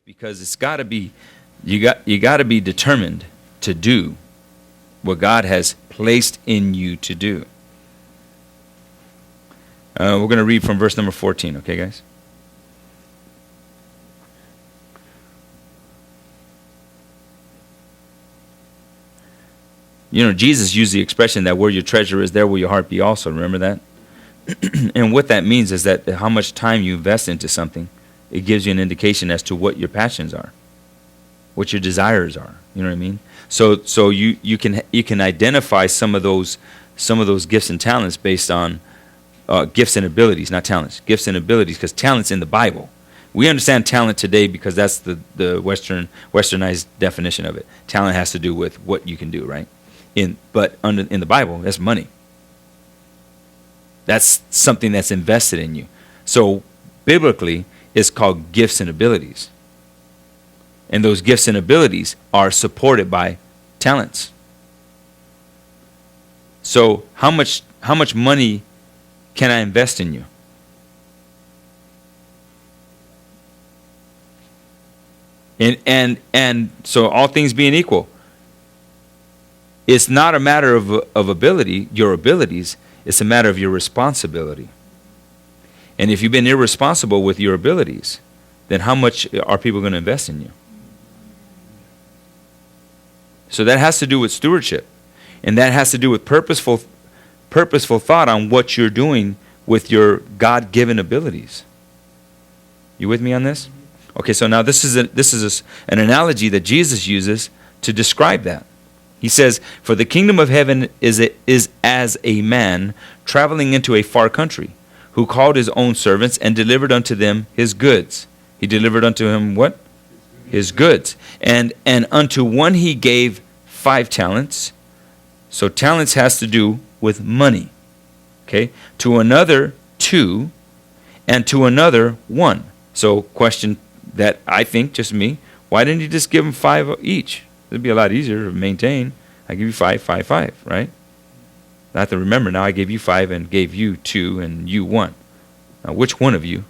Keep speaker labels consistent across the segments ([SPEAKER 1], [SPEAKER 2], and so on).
[SPEAKER 1] because it's got to be you got to be determined to do what God has placed in you to do. We're going to read from verse number 14, okay, guys? You know, Jesus used the expression that where your treasure is, there will your heart be also. Remember that? And what that means is that how much time you invest into something, it gives you an indication as to what your passions are, what your desires are. You know what I mean? So you can identify some of those gifts and talents based on gifts and abilities, not talents. Gifts and abilities, because talent's in the Bible. We understand talent today because that's the westernized definition of it. Talent has to do with what you can do, right? But in the Bible, that's money. That's something that's invested in you. So biblically, it's called gifts and abilities. And those gifts and abilities are supported by talents. So how much money can I invest in you? And so all things being equal, it's not a matter of ability, your abilities, it's a matter of your responsibility. And if you've been irresponsible with your abilities, then how much are people going to invest in you? So that has to do with stewardship. And that has to do with purposeful thought on what you're doing with your God-given abilities. You with me on this? Okay, so now this is an analogy that Jesus uses to describe that. He says, "For the kingdom of heaven is as a man traveling into a far country, who called his own servants and delivered unto them his goods." He delivered unto him what? His goods. And unto one he gave 5 talents. So talents has to do with money. Okay? To another 2, and to another 1. So question that I think, just me, why didn't he just give them 5 each? It'd be a lot easier to maintain. I give you 5, 5, 5, right? I have to remember now I gave you 5 and gave you 2 and you 1. Now, which one of you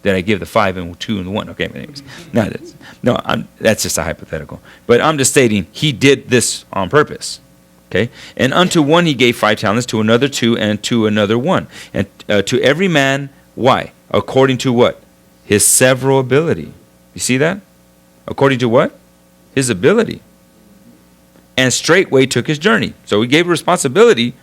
[SPEAKER 1] did I give the 5 and 2 and the 1? Okay, anyways. That's just a hypothetical. But I'm just stating he did this on purpose. Okay? And unto one he gave 5 talents, to another 2, and to another 1. And to every man, why? According to what? His several ability. You see that? According to what? His ability. And straightway took his journey. So he gave responsibility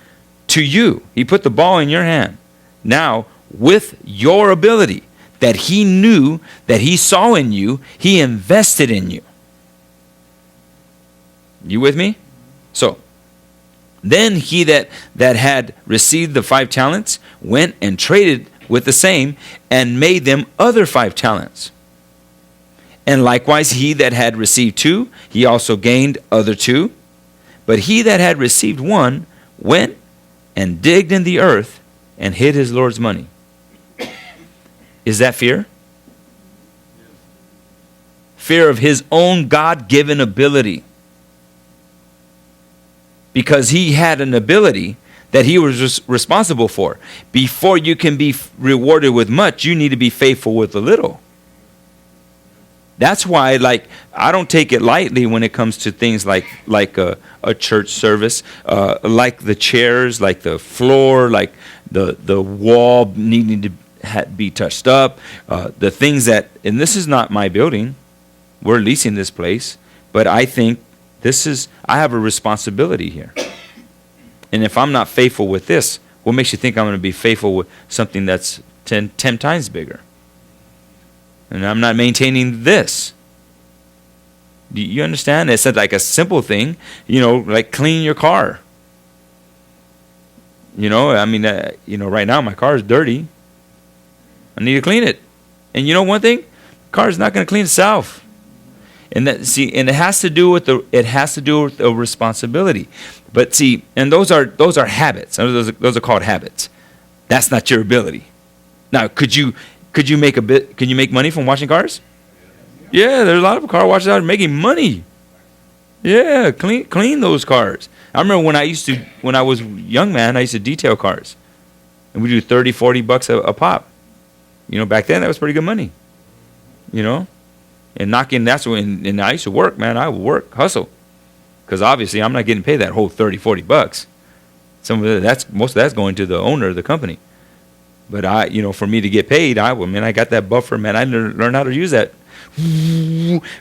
[SPEAKER 1] to you. He put the ball in your hand. Now, with your ability that he knew, that he saw in you, he invested in you. You with me? So, then he that had received the 5 talents went and traded with the same and made them other 5 talents. And likewise he that had received 2, he also gained other 2. But he that had received 1 went and digged in the earth and hid his Lord's money. Is that fear? Fear of his own God-given ability. Because he had an ability that he was responsible for. Before you can be rewarded with much, you need to be faithful with a little. That's why, I don't take it lightly when it comes to things like a church service, like the chairs, like the floor, like the wall needing to be touched up, the things that, and this is not my building, we're leasing this place, but I think I have a responsibility here. And if I'm not faithful with this, what makes you think I'm going to be faithful with something that's 10 times bigger? And I'm not maintaining this. Do you understand? It's like a simple thing, like clean your car. Right now my car is dirty. I need to clean it. And you know one thing? The car is not going to clean itself. And it has to do with a responsibility. But see, and those are habits. Those are called habits. That's not your ability. Now, could you make money from washing cars? Yeah, there's a lot of car washers out there making money. Yeah, clean those cars. I remember when I was a young man, I used to detail cars. And we do $30-$40 a pop. Back then that was pretty good money. And knocking, that's when, and I used to work, man. I would work, hustle. Because obviously I'm not getting paid that whole 30, 40 bucks. Most of that's going to the owner of the company. But for me to get paid, I got that buffer, man. I learned how to use that.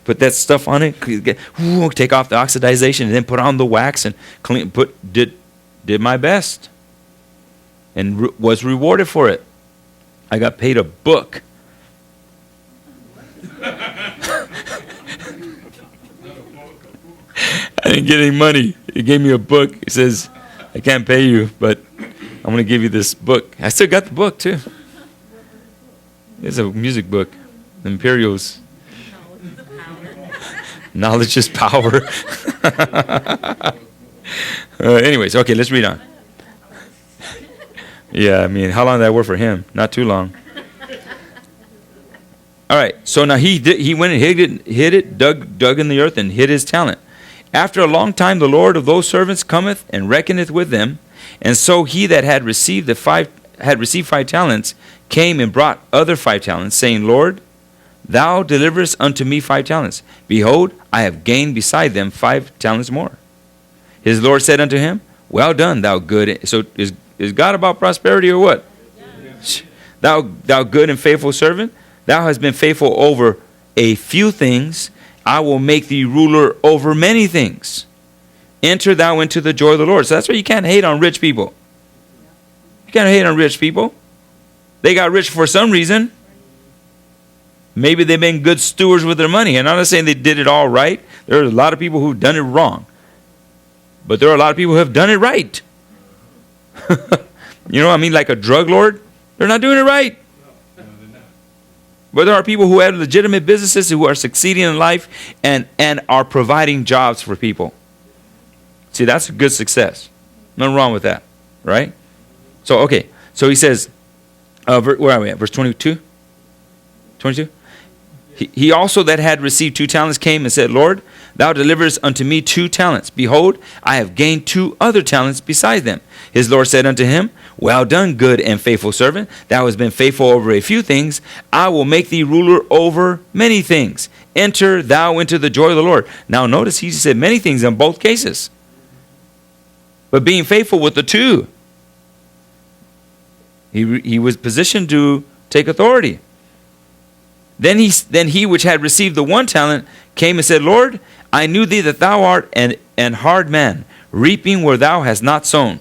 [SPEAKER 1] Put that stuff on it, take off the oxidization, and then put on the wax and clean. Did my best, and was rewarded for it. I got paid a book. I didn't get any money. He gave me a book. He says, I can't pay you, but I'm going to give you this book. I still got the book, too. It's a music book. The Imperials. Knowledge is power. Anyways, okay, let's read on. Yeah, I mean, how long did that work for him? Not too long. All right, so now he went and hid it, dug in the earth and hid his talent. After a long time, the Lord of those servants cometh and reckoneth with them. And so he that had received 5 talents came and brought other 5 talents, saying, Lord, thou deliverest unto me 5 talents. Behold, I have gained beside them 5 talents more. His Lord said unto him, well done, thou good. So is God about prosperity or what? Yeah. Thou good and faithful servant, thou hast been faithful over a few things. I will make thee ruler over many things. Enter thou into the joy of the Lord. So that's why you can't hate on rich people. You can't hate on rich people. They got rich for some reason. Maybe they've been good stewards with their money. And I'm not saying they did it all right. There are a lot of people who've done it wrong. But there are a lot of people who have done it right. You know what I mean? Like a drug lord. They're not doing it right. But there are people who have legitimate businesses who are succeeding in life and are providing jobs for people. See, that's a good success. Nothing wrong with that, right? So, okay. So he says, where are we at? Verse 22? 22? He also that had received 2 talents came and said, Lord, thou deliverest unto me 2 talents. Behold, I have gained 2 other talents besides them. His Lord said unto him, well done, good and faithful servant. Thou hast been faithful over a few things. I will make thee ruler over many things. Enter thou into the joy of the Lord. Now notice he said many things in both cases. But being faithful with the 2, he was positioned to take authority. Then he which had received the 1 talent came and said, Lord, I knew thee that thou art an hard man, reaping where thou hast not sown,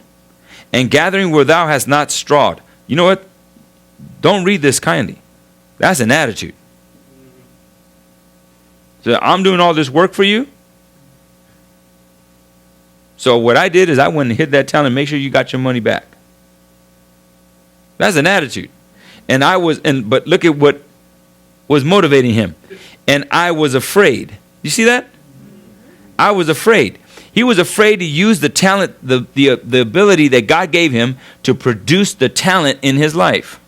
[SPEAKER 1] and gathering where thou hast not strawed. You know what? Don't read this kindly. That's an attitude. So I'm doing all this work for you. So what I did is I went and hid that talent and make sure you got your money back. That's an attitude. But look at what was motivating him. And I was afraid. You see that? I was afraid. He was afraid to use the talent, the ability that God gave him to produce the talent in his life.